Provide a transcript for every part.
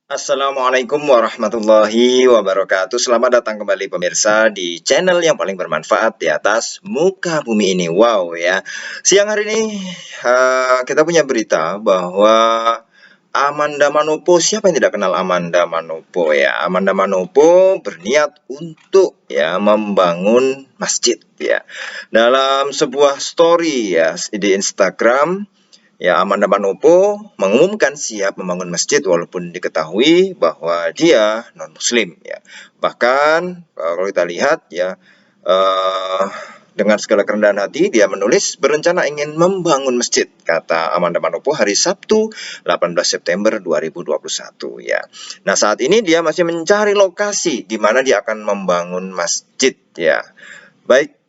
Assalamualaikum warahmatullahi wabarakatuh. Selamat datang kembali pemirsa di channel yang paling bermanfaat di atas muka bumi ini. Wow ya. Siang hari ini kita punya berita bahwa Amanda Manopo, siapa yang tidak kenal Amanda Manopo ya? Amanda Manopo berniat untuk ya membangun masjid ya. Dalam sebuah story ya di Instagram, ya, Amanda Manopo mengumumkan siap membangun masjid walaupun diketahui bahwa dia non-muslim ya. Bahkan kalau kita lihat ya, dengan segala kerendahan hati dia menulis berencana ingin membangun masjid, kata Amanda Manopo hari Sabtu 18 September 2021 ya. Nah, saat ini dia masih mencari lokasi di mana dia akan membangun masjid ya. Baik,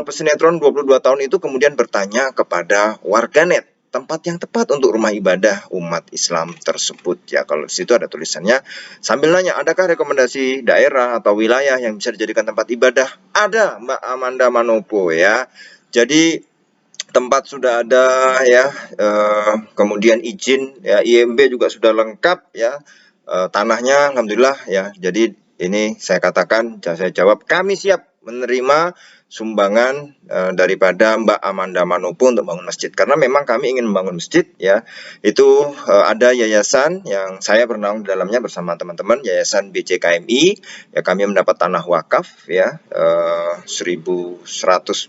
pesinetron 22 tahun itu kemudian bertanya kepada warganet tempat yang tepat untuk rumah ibadah umat Islam tersebut ya. Kalau di situ ada tulisannya sambil nanya, adakah rekomendasi daerah atau wilayah yang bisa dijadikan tempat ibadah? Ada, Mbak Amanda Manopo ya. Jadi tempat sudah ada ya, kemudian izin ya, IMB juga sudah lengkap ya, tanahnya alhamdulillah ya. Jadi ini saya katakan, saya jawab, kami siap menerima sumbangan daripada Mbak Amanda Manopo untuk bangun masjid, karena memang kami ingin membangun masjid ya. Itu ada yayasan yang saya bernaung di dalamnya bersama teman-teman, Yayasan BCKMI ya. Kami mendapat tanah wakaf ya, 1100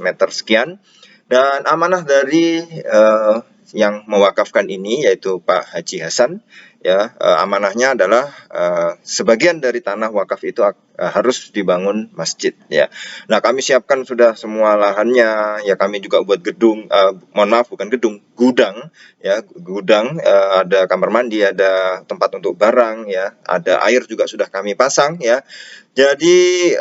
meter sekian, dan amanah dari yang mewakafkan ini yaitu Pak Haji Hasan ya, amanahnya adalah sebagian dari tanah wakaf itu harus dibangun masjid ya. Nah, kami siapkan sudah semua lahannya ya. Kami juga buat gedung, mohon maaf, bukan gedung, gudang ya, gudang, ada kamar mandi, ada tempat untuk barang ya, ada air juga sudah kami pasang ya. Jadi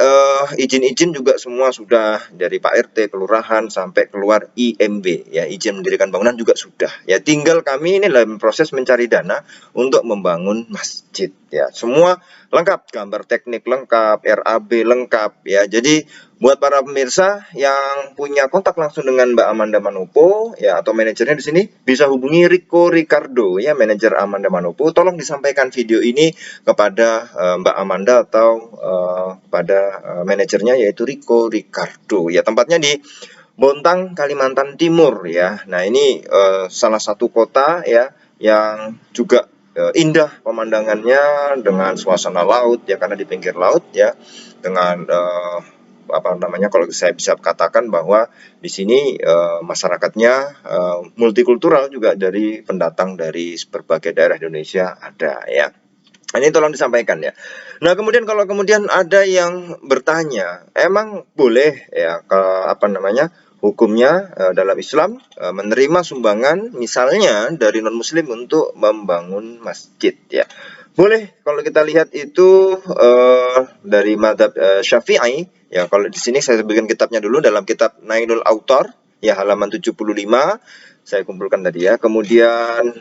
izin-izin juga semua sudah dari Pak RT, kelurahan sampai keluar IMB ya, izin mendirikan bangunan juga sudah. Ya, tinggal kami ini dalam proses mencari dana untuk membangun masjid ya. Semua lengkap, gambar teknik lengkap, RAB lengkap ya. Jadi buat para pemirsa yang punya kontak langsung dengan Mbak Amanda Manopo ya, atau manajernya di sini, bisa hubungi Rico Ricardo ya, manajer Amanda Manopo. Tolong disampaikan video ini kepada Mbak Amanda atau kepada manajernya yaitu Rico Ricardo ya. Tempatnya di Bontang, Kalimantan Timur ya. Nah, ini salah satu kota ya yang juga indah pemandangannya dengan suasana laut ya, karena di pinggir laut ya, dengan apa namanya, kalau saya bisa katakan bahwa di sini masyarakatnya multikultural juga, dari pendatang dari berbagai daerah Indonesia ada ya. Ini tolong disampaikan ya. Nah, kemudian kalau kemudian ada yang bertanya, emang boleh ya ke apa namanya, hukumnya dalam Islam menerima sumbangan misalnya dari non muslim untuk membangun masjid ya? Boleh, kalau kita lihat itu dari madhab Syafi'i ya. Kalau di sini saya sebutkan kitabnya dulu, dalam kitab Nailul Autar ya, halaman 75 saya kumpulkan tadi ya. Kemudian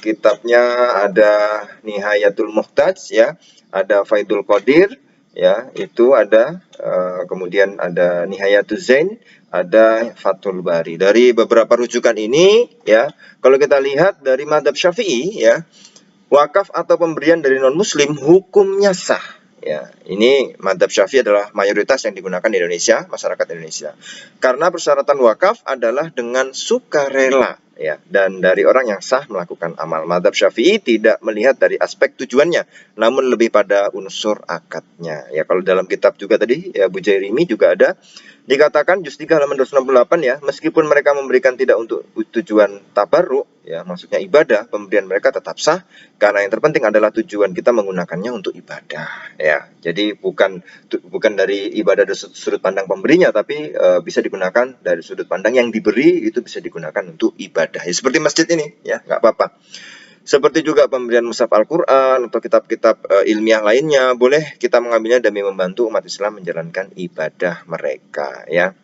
kitabnya ada Nihayatul Muhtaj ya, ada Faidul Qadir ya, itu ada, kemudian ada Nihayatul Zain, ada Fathul Bari. Dari beberapa rujukan ini ya, kalau kita lihat dari madhab Syafi'i ya, wakaf atau pemberian dari non-muslim hukumnya sah ya. Ini madhab Syafi'i adalah mayoritas yang digunakan di Indonesia, masyarakat Indonesia. Karena persyaratan wakaf adalah dengan sukarela ya, dan dari orang yang sah melakukan amal. Madhab Syafi'i tidak melihat dari aspek tujuannya, namun lebih pada unsur akadnya ya. Kalau dalam kitab juga tadi ya, Bu Jairimi juga ada dikatakan juz 3 halaman 268 ya, meskipun mereka memberikan tidak untuk tujuan tabarruk ya, maksudnya ibadah, pemberian mereka tetap sah, karena yang terpenting adalah tujuan kita menggunakannya untuk ibadah ya. Jadi bukan dari ibadah dari sudut pandang pemberinya, tapi bisa digunakan dari sudut pandang yang diberi, itu bisa digunakan untuk ibadah ya, seperti masjid ini ya, nggak apa-apa. Seperti juga pemberian mushaf Al-Quran atau kitab-kitab ilmiah lainnya, boleh kita mengambilnya demi membantu umat Islam menjalankan ibadah mereka ya.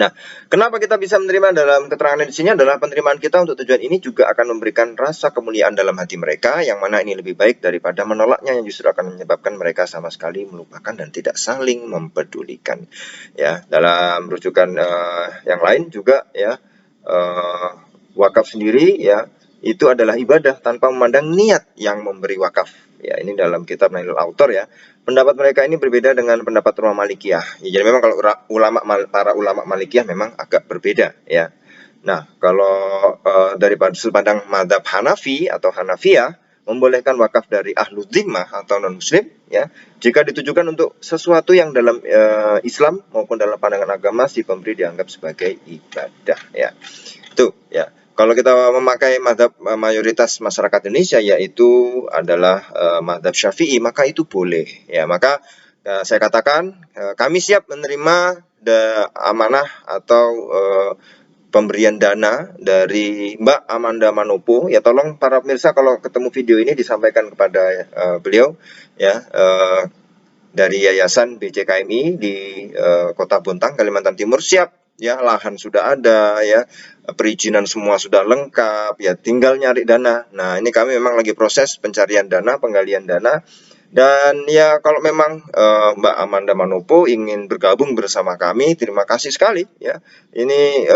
Nah, kenapa kita bisa menerima dalam keterangan di sini adalah penerimaan kita untuk tujuan ini juga akan memberikan rasa kemuliaan dalam hati mereka, yang mana ini lebih baik daripada menolaknya, yang justru akan menyebabkan mereka sama sekali melupakan dan tidak saling mempedulikan ya. Dalam rujukan yang lain juga ya, wakaf sendiri ya, itu adalah ibadah tanpa memandang niat yang memberi wakaf. Ya, ini dalam kitab Nailul Autor ya. Pendapat mereka ini berbeda dengan pendapat ulama Malikiyah. Ya, jadi memang kalau para ulama Malikiyah memang agak berbeda ya. Nah, kalau dari sudut pandang madhab Hanafi atau Hanafiyah, membolehkan wakaf dari ahlu dhimmah atau non-muslim ya, jika ditujukan untuk sesuatu yang dalam Islam maupun dalam pandangan agama si pemberi dianggap sebagai ibadah ya. Itu ya. Kalau kita memakai madhab mayoritas masyarakat Indonesia yaitu adalah madhab Syafi'i, maka itu boleh ya. Maka saya katakan kami siap menerima amanah atau pemberian dana dari Mbak Amanda Manopo. Ya, tolong para pemirsa kalau ketemu video ini disampaikan kepada beliau ya, dari Yayasan BCKMI di Kota Bontang, Kalimantan Timur. Siap ya, lahan sudah ada ya, perizinan semua sudah lengkap ya, tinggal nyari dana. Nah, ini kami memang lagi proses pencarian dana, penggalian dana. Dan ya kalau memang Mbak Amanda Manopo ingin bergabung bersama kami, terima kasih sekali ya. Ini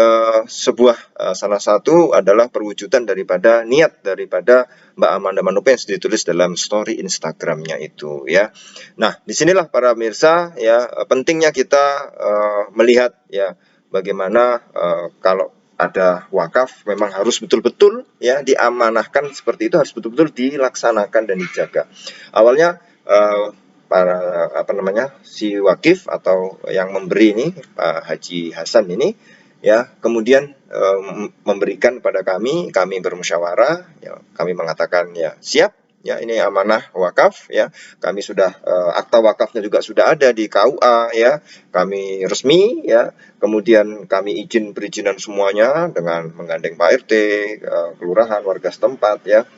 salah satu adalah perwujudan daripada niat daripada Mbak Amanda Manopo yang ditulis dalam story Instagramnya itu ya. Nah, disinilah para pemirsa ya, pentingnya kita melihat ya bagaimana kalau ada wakaf memang harus betul-betul ya diamanahkan seperti itu, harus betul-betul dilaksanakan dan dijaga. Awalnya si wakif atau yang memberi ini Pak Haji Hasan ini ya, kemudian memberikan kepada kami bermusyawarah ya, kami mengatakan ya siap ya, ini amanah wakaf ya, kami sudah akta wakafnya juga sudah ada di KUA ya, kami resmi ya, kemudian kami perizinan semuanya dengan menggandeng Pak RT, kelurahan, warga setempat ya,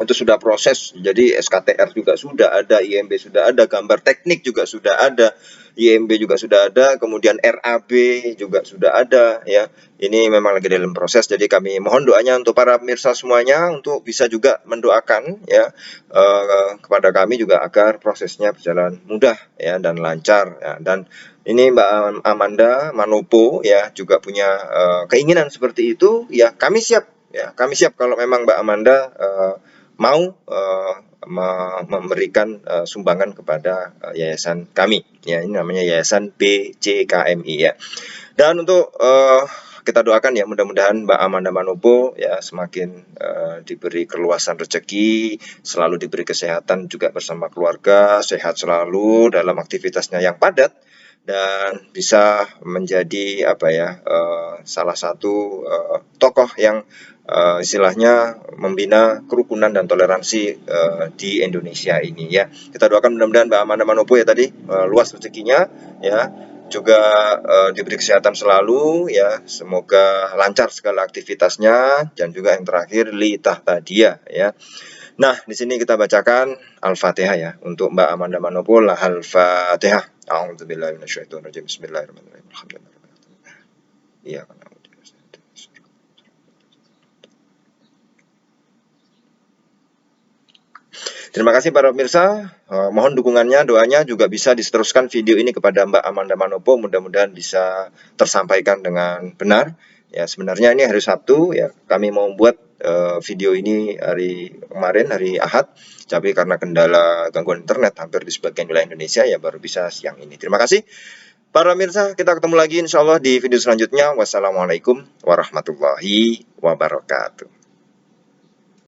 itu sudah proses. Jadi SKTR juga sudah ada, IMB sudah ada, gambar teknik juga sudah ada, IMB juga sudah ada, kemudian RAB juga sudah ada ya. Ini memang lagi dalam proses, jadi kami mohon doanya untuk para pemirsa semuanya untuk bisa juga mendoakan ya kepada kami juga agar prosesnya berjalan mudah ya dan lancar ya. Dan ini Mbak Amanda Manopo ya juga punya keinginan seperti itu ya, kami siap ya, kami siap kalau memang Mbak Amanda mau memberikan sumbangan kepada yayasan kami ya, ini namanya Yayasan BCKMI ya. Dan untuk kita doakan ya, mudah-mudahan Mbak Amanda Manopo ya semakin diberi keluasan rezeki, selalu diberi kesehatan juga bersama keluarga, sehat selalu dalam aktivitasnya yang padat, dan bisa menjadi salah satu tokoh yang istilahnya membina kerukunan dan toleransi di Indonesia ini ya. Kita doakan mudah-mudahan Mbak Amanda Manopo ya tadi luas rezekinya ya, juga diberi kesehatan selalu ya, semoga lancar segala aktivitasnya, dan juga yang terakhir li tahtadiyah ya. Nah, di sini kita bacakan Al-Fatihah ya untuk Mbak Amanda Manopo. Al-Fatihah. A'udzubillahi minasyaitonirrajim. Bismillahirrahmanirrahim. Alhamdulillah. Iya kan. Terima kasih para pemirsa, mohon dukungannya, doanya juga bisa diteruskan video ini kepada Mbak Amanda Manopo, mudah-mudahan bisa tersampaikan dengan benar. Ya, sebenarnya ini hari Sabtu ya, kami mau buat video ini hari kemarin, hari Ahad, tapi karena kendala gangguan internet hampir di sebagian wilayah Indonesia ya baru bisa siang ini. Terima kasih para pemirsa, kita ketemu lagi insya Allah di video selanjutnya. Wassalamualaikum warahmatullahi wabarakatuh.